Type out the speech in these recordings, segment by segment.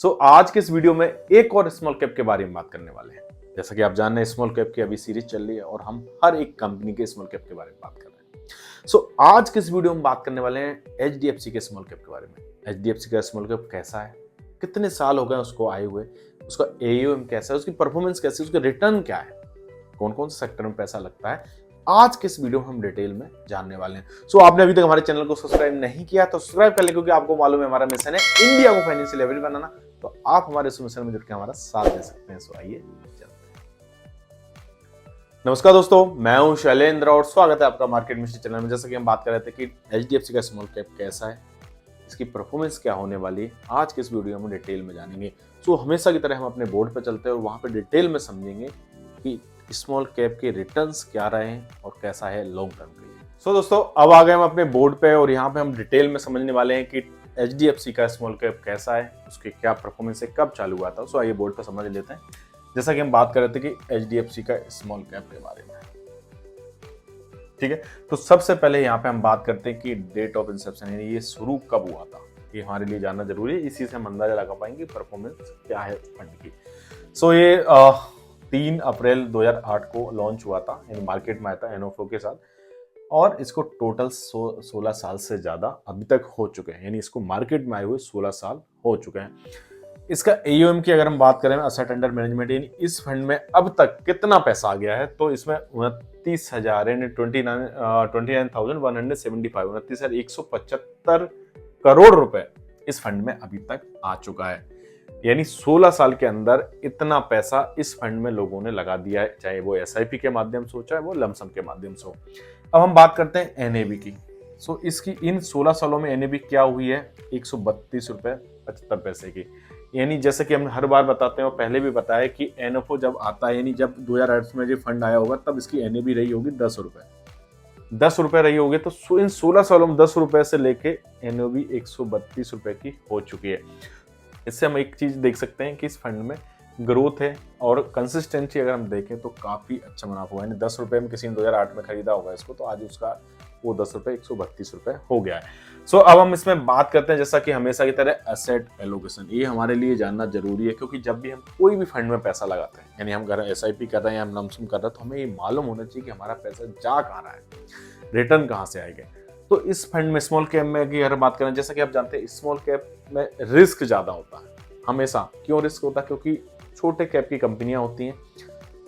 आज के इस वीडियो में एक और स्मॉल कैप के बारे में बात करने वाले हैं। जैसा कि आप जान रहे हैं स्मॉल कैप की अभी सीरीज चल रही है और हम हर एक कंपनी के स्मॉल कैप के बारे में बात कर रहे हैं। आज के इस वीडियो में बात करने वाले हैं एचडीएफसी के स्मॉल कैप के बारे में। एचडीएफसी का स्मॉल कैप कैसा है, कितने साल हो गए उसको आए हुए, उसका एयूएम कैसा है, उसकी परफॉर्मेंस कैसी है, उसका रिटर्न क्या है, कौन कौन से सेक्टर में पैसा लगता है, आज के इस वीडियो में हम डिटेल में जानने वाले हैं। आपने अभी तक हमारे चैनल को सब्सक्राइब नहीं किया तो सब्सक्राइब कर ले, क्योंकि आपको मालूम है हमारा मिशन है इंडिया को फाइनेंशियल लेवल बनाना। तो आप हमारे इस मिशन में जुड़ के हमारा साथ दे सकते हैं। आइए चलते हैं। नमस्कार दोस्तों, मैं हूं शैलेंद्र और स्वागत है आपका मार्केट मिस्ट्री चैनल में। जैसा कि हम बात कर रहे थे कि एचडीएफसी का स्मॉल कैप कैसा है, इसकी परफॉर्मेंस क्या होने वाली है, आज के इस वीडियो में डिटेल में जानेंगे। हमेशा की तरह हम अपने बोर्ड पर चलते हैं और वहां पर डिटेल में समझेंगे कि स्मॉल कैप के रिटर्न्स क्या रहे हैं और कैसा है लॉन्ग टर्म के लिए। दोस्तों, अब आ गए हम अपने बोर्ड पे और यहाँ पे हम डिटेल में समझने वाले हैं कि एचडीएफसी का स्मॉल कैप कैसा है, उसकी क्या परफॉर्मेंस है, कब चालू हुआ था। आइए बोर्ड पे समझ लेते हैं। जैसा कि हम बात कर रहे थे कि एचडीएफसी का स्मॉल कैप के बारे में, ठीक है। तो सबसे पहले यहाँ पे हम बात करते हैं कि डेट ऑफ इंसेप्शन, यानी ये शुरू कब हुआ था, ये हमारे लिए जानना जरूरी है। इसी से हम अंदाजा लगा पाएंगे परफॉर्मेंस क्या है फंड की। ये 3 अप्रैल 2008 को लॉन्च हुआ था, यानी मार्केट में आया था एनओफ्लो के साथ, और इसको टोटल 16 साल से ज्यादा अभी तक हो चुके हैं, यानी इसको मार्केट में आए हुए 16 साल हो चुके हैं। इसका एयूएम की अगर हम बात करें, असेट अंडर मैनेजमेंट, यानी इस फंड में अब तक कितना पैसा आ गया है, तो इसमें 29,000 यानी 29,175 करोड़ रुपए इस फंड में अभी तक आ चुका है। यानी 16 साल के अंदर इतना पैसा इस फंड में लोगों ने लगा दिया है, चाहे वो एसआईपी के माध्यम से हो, चाहे वो लमसम के माध्यम से हो। अब हम बात करते हैं एनएबी की। इसकी इन 16 सालों में एनएबी क्या हुई है, 132 रुपए 75 पैसे की। यानी जैसे कि हम हर बार बताते हैं और पहले भी बताया कि एनएफओ जब आता है, यानी जब 2008 में जो फंड आया होगा, तब इसकी एनएबी रही होगी 10 रुपए रही होगी। तो इन 16 सालों में 10 रुपए से लेके एनएबी 132 रुपए की हो चुकी है। इससे हम एक चीज देख सकते हैं कि इस फंड में ग्रोथ है और कंसिस्टेंसी अगर हम देखें तो काफी अच्छा मुनाफा हुआ है। 10 रुपए में किसी ने 2008 में खरीदा होगा इसको, तो आज उसका वो 10 रुपए 132 रुपए हो गया है। अब हम इसमें बात करते हैं, जैसा कि हमेशा की तरह, एसेट एलोकेशन। ये हमारे लिए जानना जरूरी है, क्योंकि जब भी हम कोई भी फंड में पैसा लगाते हैं, यानी हम घर एसआईपी कर रहे हैं या हम लमसम कर रहे हैं, तो हमें ये मालूम होना चाहिए कि हमारा पैसा जा कहाँ रहा है, रिटर्न कहाँ से आएगा। तो इस फंड में स्मॉल कैप में अगर बात करें, जैसा कि आप जानते हैं स्मॉल कैप में रिस्क ज्यादा होता है हमेशा। क्यों रिस्क होता है? क्योंकि छोटे कैप की कंपनियां होती हैं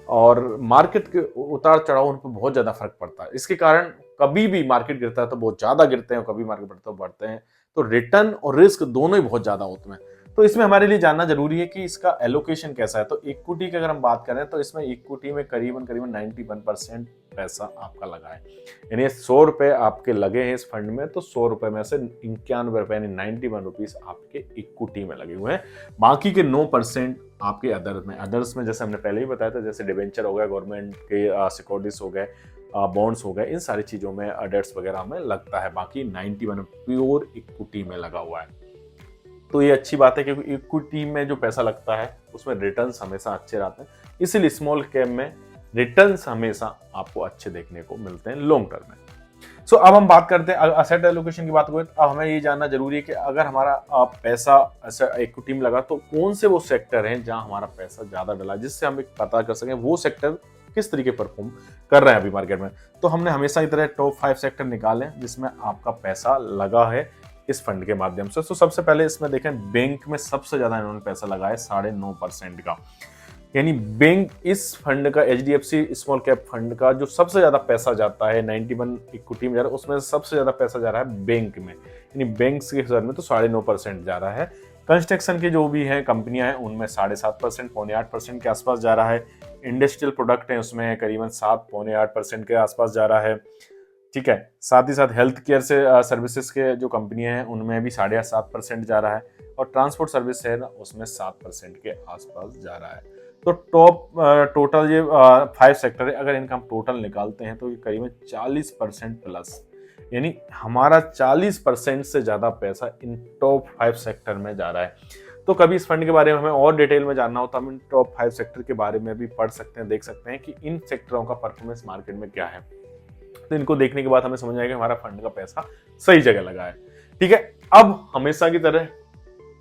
और मार्केट के उतार चढ़ाव उन पर बहुत ज्यादा फर्क पड़ता है। इसके कारण कभी भी मार्केट गिरता है तो बहुत ज्यादा गिरते हैं, कभी मार्केट बढ़ता है तो बढ़ते हैं। तो रिटर्न और रिस्क दोनों ही बहुत ज्यादा होते हैं। तो इसमें हमारे लिए जानना जरूरी है कि इसका एलोकेशन कैसा है। तो इक्विटी की अगर हम बात करें तो इसमें इक्विटी में करीबन 91% पैसा आपका लगा है। यानी 100 रुपए आपके लगे हैं इस फंड में, तो 100 रुपए में से 91 रुपए यानी 91 रुपीज आपके इक्विटी में लगे हुए हैं। बाकी के 9% आपके अदर्स में जैसे हमने पहले ही बताया था, जैसे डिवेंचर हो गया, गवर्नमेंट के सिक्योरिटीज हो गए, बॉन्ड्स हो गए, इन सारी चीजों में डेट्स वगैरह में लगता है। बाकी 91 प्योर इक्विटी में लगा हुआ है। तो ये अच्छी बात है, क्योंकि इक्विटी में जो पैसा लगता है उसमें रिटर्न्स हमेशा अच्छे रहते हैं। इसीलिए स्मॉल कैप में रिटर्न्स हमेशा आपको अच्छे देखने को मिलते हैं लॉन्ग टर्म में। अब हम बात करते हैं असेट एलोकेशन की बात करें, तो अब हमें ये जानना जरूरी है कि अगर हमारा पैसा इक्विटी में लगा, तो कौन से वो सेक्टर हैं जहां हमारा पैसा ज्यादा डला, जिससे हम पता कर सकें वो सेक्टर किस तरीके परफॉर्म कर रहे हैं अभी मार्केट में। तो हमने हमेशा की तरह टॉप 5 सेक्टर निकाले जिसमें आपका पैसा लगा है इस फंड के माध्यम से। सबसे पहले इसमें देखें, बैंक में सबसे ज्यादा इन्होंने पैसा लगाया 9.5% का। यानी बैंक इस फंड का, एचडीएफसी स्मॉल कैप फंड का जो सबसे ज्यादा पैसा जाता है 91 इक्विटी में जा रहा है, उसमें सबसे ज्यादा पैसा जा रहा है बैंक में। यानी बैंक के हिसाब में तो 9.5% जा रहा है। कंस्ट्रक्शन की जो भी है कंपनियां हैं उनमें 7.5% 7.5% के आसपास जा रहा है। इंडस्ट्रियल प्रोडक्ट है उसमें करीबन 7.8% के आसपास जा रहा है, ठीक है। साथ ही साथ हेल्थ केयर से सर्विसेज के जो कंपनियां हैं उनमें भी 7.5% जा रहा है, और ट्रांसपोर्ट सर्विस है ना, उसमें 7% के आसपास जा रहा है। तो टोटल ये 5 सेक्टर है, अगर इनका हम टोटल निकालते हैं तो ये करीबन 40% प्लस, यानी हमारा 40% से ज्यादा पैसा इन टॉप 5 सेक्टर में जा रहा है। तो कभी इस फंड के बारे में हमें और डिटेल में जानना हो तो हम इन टॉप 5 सेक्टर के बारे में भी पढ़ सकते हैं, देख सकते हैं कि इन सेक्टरों का परफॉर्मेंस मार्केट में क्या है। तो इनको देखने के बाद हमें समझ आएगा हमारा फंड का पैसा सही जगह लगा है, ठीक है। अब हमेशा की तरह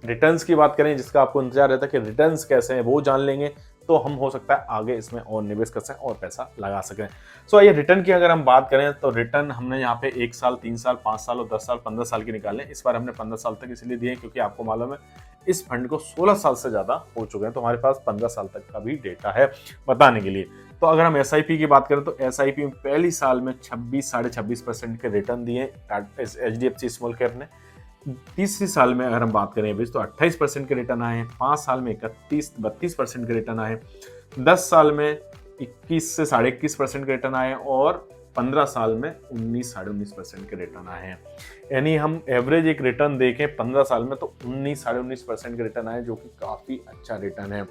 रिटर्न्स की बात करें, जिसका आपको इंतजार रहता है कि रिटर्न्स कैसे हैं, वो जान लेंगे तो हम हो सकता है आगे इसमें और निवेश कर सकें और पैसा लगा सकें। सो आइए रिटर्न की अगर हम बात करें तो रिटर्न हमने यहाँ पे 1 साल, 3 साल, 5 साल और 10 साल, 15 साल की निकाले। इस बार हमने 15 साल तक इसलिए दिए क्योंकि आपको मालूम है इस फंड को 16 साल से ज्यादा हो चुके हैं, तो हमारे पास 15 साल तक का भी डेटा है बताने के लिए। तो अगर हम एसआईपी की बात करें तो एसआईपी में पहली साल में 26-26.5% के रिटर्न दिए एचडीएफसी स्मॉल कैप ने। तीसरी साल में अगर हम बात करें तो 28% के रिटर्न आए हैं, 5 साल में 31-32% के रिटर्न आए, 10 साल में 21 से 21.5% के रिटर्न आए और 15 साल में 19-19.5% के रिटर्न आए हैं। यानी हम एवरेज एक रिटर्न देखें 15 साल में तो 19-19% के रिटर्न आए, जो कि काफी अच्छा रिटर्न है।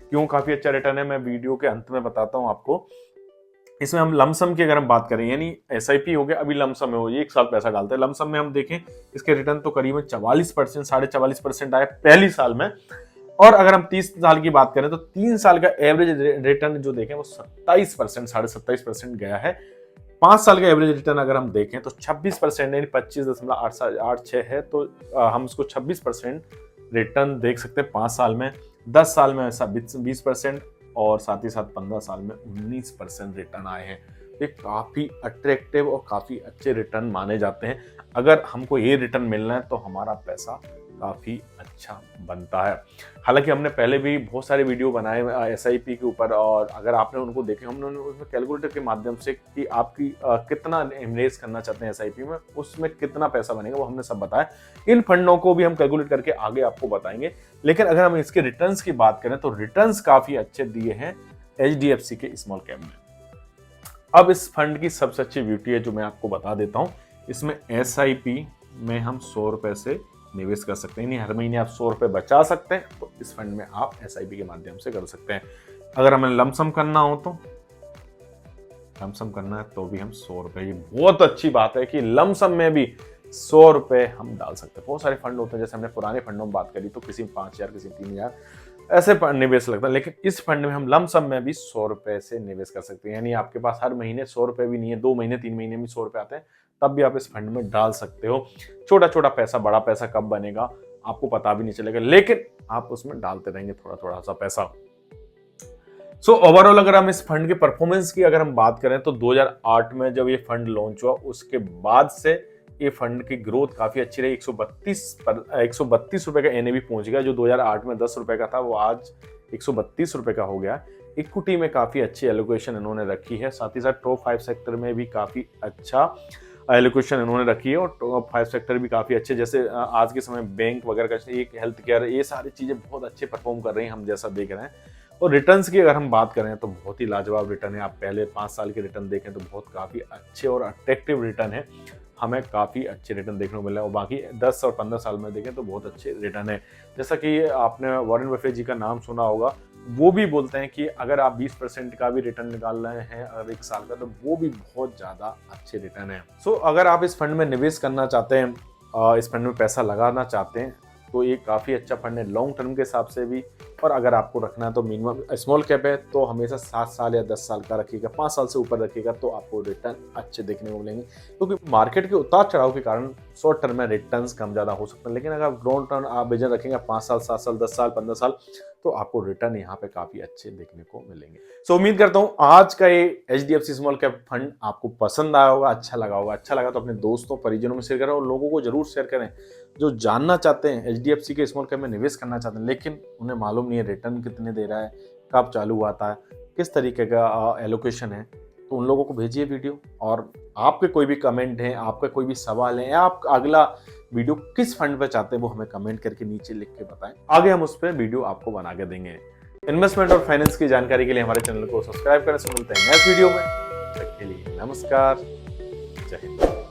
क्यों काफी अच्छा रिटर्न है मैं वीडियो के अंत में बताता हूं आपको। इसमें हम लमसम की अगर हम बात करें, यानी एसआईपी हो गया, अभी लमसम है, वो 1 साल पैसा डालते हैं। लमसम में हम देखें इसके रिटर्न तो करीबन 44%, 44.5% आए पहली साल में। और अगर हम 30 साल की बात करें तो 3 साल का एवरेज रिटर्न जो देखें वो 27%, 27.5% गया है। 5 साल का एवरेज रिटर्न अगर हम देखें तो 26%, यानी 25.86 है, तो हम इसको 26% रिटर्न देख सकते हैं 5 साल में। 10 साल में ऐसा 20% और साथ ही साथ 15 साल में 19% रिटर्न आए हैं। ये काफी अट्रैक्टिव और काफी अच्छे रिटर्न माने जाते हैं। अगर हमको ये रिटर्न मिलना है तो हमारा पैसा काफी अच्छा बनता है। हालांकि हमने पहले भी बहुत सारे वीडियो बनाए एसआईपी के ऊपर, और अगर आपने उनको देखे, हमने उसमें कैलकुलेटर के माध्यम से कि आपकी कितना इन्वेस्ट करना चाहते हैं एसआईपी में, उसमें कितना पैसा बनेगा, वो हमने सब बताया। इन फंडों को भी हम कैलकुलेट करके आगे आपको बताएंगे। लेकिन अगर हम इसके रिटर्न्स की बात करें तो रिटर्न्स काफी अच्छे दिए हैं एचडीएफसी के स्मॉल कैप में। अब इस फंड की सबसे अच्छी ब्यूटी है जो मैं आपको बता देता हूं, इसमें एसआईपी में हम 100 रुपए से निवेश कर सकते हैं, हर महीने आप 100 रुपए बचा सकते हैं, तो इस फंड में आप एसआईपी के माध्यम से कर सकते हैं। अगर हमें लमसम करना हो तो लमसम करना है तो भी हम 100 रुपए, ये बहुत अच्छी बात है कि लमसम में भी 100 रुपए हम डाल सकते हैं। बहुत सारे फंड होते हैं, जैसे हमने पुराने फंडों में बात करी तो किसी में 5,000, किसी में 3,000 ऐसे निवेश लगता है, लेकिन इस फंड में हम लमसम में भी 100 रुपए से निवेश कर सकते हैं। यानी आपके पास हर महीने 100 रुपए भी नहीं है, 2 महीने 3 महीने में 100 रुपए आते हैं, तब भी आप इस फंड में डाल सकते हो। छोटा छोटा पैसा, बड़ा पैसा कब बनेगा आपको पता भी नहीं चलेगा, लेकिन आप उसमें डालते रहेंगे थोड़ा थोड़ा सा पैसा। सो ओवरऑल अगर हम इस फंड के परफॉर्मेंस की अगर हम बात करें तो 2008 में जब ये फंड लॉन्च हुआ उसके बाद से ये फंड की ग्रोथ काफी अच्छी रही। 132 रुपए का एनएवी पहुंच गया, जो 2008 में 10 रुपए का था वो आज 132 रुपए का हो गया। इक्विटी में काफी अच्छी एलोकेशन इन्होंने रखी है, साथ ही साथ टॉप 5 सेक्टर में भी काफी अच्छा एलोकेशन इन्होंने रखी है, और टॉप 5 सेक्टर भी काफी अच्छे, जैसे आज के समय बैंक वगैरह का, एक हेल्थ केयर, ये सारी चीजें बहुत अच्छे परफॉर्म कर रही हैं हम जैसा देख रहे हैं। और रिटर्न्स की अगर हम बात करें तो बहुत ही लाजवाब रिटर्न है। आप पहले 5 साल के रिटर्न देखें तो बहुत काफी अच्छे और अट्रैक्टिव रिटर्न है, हमें काफी अच्छे रिटर्न देखने को मिला है। और बाकी 10 और 15 साल में देखें तो बहुत अच्छे रिटर्न है। जैसा कि आपने वॉरेन बफेट जी का नाम सुना होगा, वो भी बोलते हैं कि अगर आप 20% का भी रिटर्न निकाल रहे हैं अगर 1 साल का, तो वो भी बहुत ज्यादा अच्छे रिटर्न है। सो अगर आप इस फंड में निवेश करना चाहते हैं, इस फंड में पैसा लगाना चाहते हैं, तो ये काफ़ी अच्छा फंड है लॉन्ग टर्म के हिसाब से भी। और अगर आपको रखना है तो मिनिमम स्मॉल कैप है तो हमेशा 7 साल या 10 साल का रखिएगा, 5 साल से ऊपर रखिएगा तो आपको रिटर्न अच्छे देखने को मिलेंगे। क्योंकि मार्केट के उतार चढ़ाव के कारण शॉर्ट टर्म में रिटर्न्स कम ज़्यादा हो सकते हैं, लेकिन अगर आप लॉन्ग टर्म आप विजन रखेंगे 5 साल, 7 साल, 10 साल, 15 साल, तो आपको रिटर्न यहाँ पे काफ़ी अच्छे देखने को मिलेंगे। सो उम्मीद करता हूँ आज का ये एचडीएफसी स्मॉल कैप फंड आपको पसंद आया होगा, अच्छा लगा होगा। अच्छा लगा तो अपने दोस्तों परिजनों में शेयर करें, और लोगों को जरूर शेयर करें जो जानना चाहते हैं एचडीएफसी के स्मॉल कैप में निवेश करना चाहते हैं, लेकिन उन्हें मालूम नहीं है रिटर्न कितने दे रहा है, कब चालू आता है, किस तरीके का एलोकेशन है। तो उन लोगों को भेजिए वीडियो, और आपके कोई भी कमेंट है, आपका कोई भी सवाल है, या आप अगला वीडियो किस फंड पे चाहते हैं वो हमें कमेंट करके नीचे लिख के बताएं, आगे हम उस पर वीडियो आपको बना के देंगे। इन्वेस्टमेंट और फाइनेंस की जानकारी के लिए हमारे चैनल को सब्सक्राइब करें। मिलते हैं नेक्स्ट वीडियो में, तब तक के लिए नमस्कार, जय हिंद।